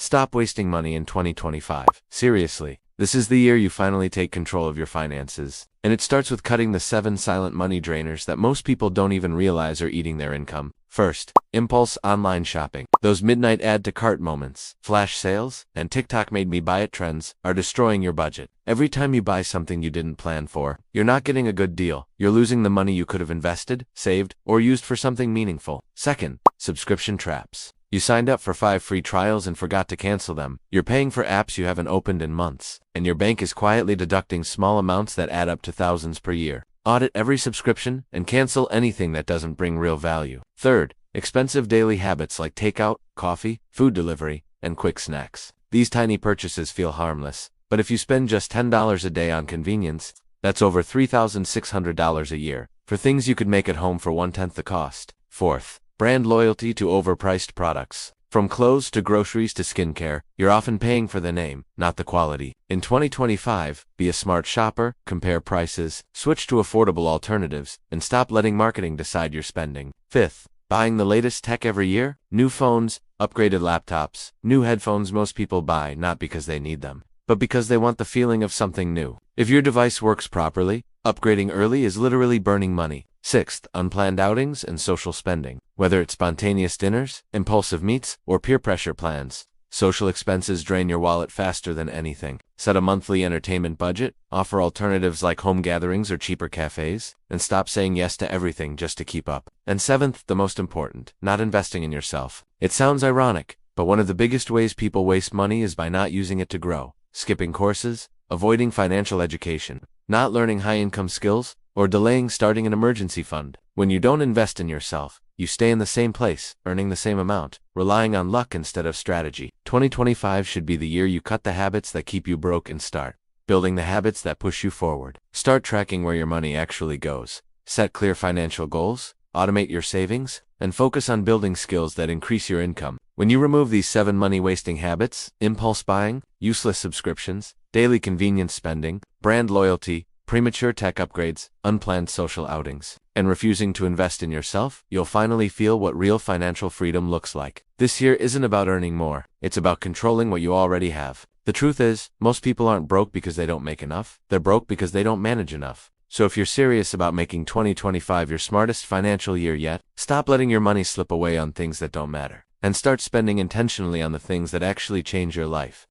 Stop wasting money in 2025. Seriously, this is the year you finally take control of your finances. And it starts with cutting the 7 silent money drainers that most people don't even realize are eating their income. First, impulse online shopping. Those midnight add-to-cart moments, flash sales, and TikTok made me buy it trends are destroying your budget. Every time you buy something you didn't plan for, you're not getting a good deal. You're losing the money you could have invested, saved, or used for something meaningful. Second, subscription traps. You signed up for 5 free trials and forgot to cancel them. You're paying for apps you haven't opened in months, and your bank is quietly deducting small amounts that add up to thousands per year. Audit every subscription and cancel anything that doesn't bring real value. Third, expensive daily habits like takeout, coffee, food delivery, and quick snacks. These tiny purchases feel harmless, but if you spend just $10 a day on convenience, that's over $3,600 a year for things you could make at home for 1/10 the cost. Fourth, brand loyalty to overpriced products. From clothes to groceries to skincare, you're often paying for the name, not the quality. In 2025, be a smart shopper, compare prices, switch to affordable alternatives, and stop letting marketing decide your spending. Fifth, buying the latest tech every year, new phones, upgraded laptops, new headphones. Most people buy not because they need them, but because they want the feeling of something new. If your device works properly, upgrading early is literally burning money. Sixth, unplanned outings and social spending. Whether it's spontaneous dinners, impulsive meets, or peer pressure plans, social expenses drain your wallet faster than anything. Set a monthly entertainment budget, offer alternatives like home gatherings or cheaper cafes, and stop saying yes to everything just to keep up. And seventh, the most important, not investing in yourself. It sounds ironic, but one of the biggest ways people waste money is by not using it to grow. Skipping courses, avoiding financial education, not learning high-income skills, or delaying starting an emergency fund. When you don't invest in yourself, you stay in the same place, earning the same amount, relying on luck instead of strategy. 2025 should be the year you cut the habits that keep you broke and start building the habits that push you forward. Start tracking where your money actually goes. Set clear financial goals, automate your savings, and focus on building skills that increase your income. When you remove these 7 money-wasting habits, impulse buying, useless subscriptions, daily convenience spending, brand loyalty, premature tech upgrades, unplanned social outings, and refusing to invest in yourself, you'll finally feel what real financial freedom looks like. This year isn't about earning more, it's about controlling what you already have. The truth is, most people aren't broke because they don't make enough, they're broke because they don't manage enough. So if you're serious about making 2025 your smartest financial year yet, stop letting your money slip away on things that don't matter, and start spending intentionally on the things that actually change your life.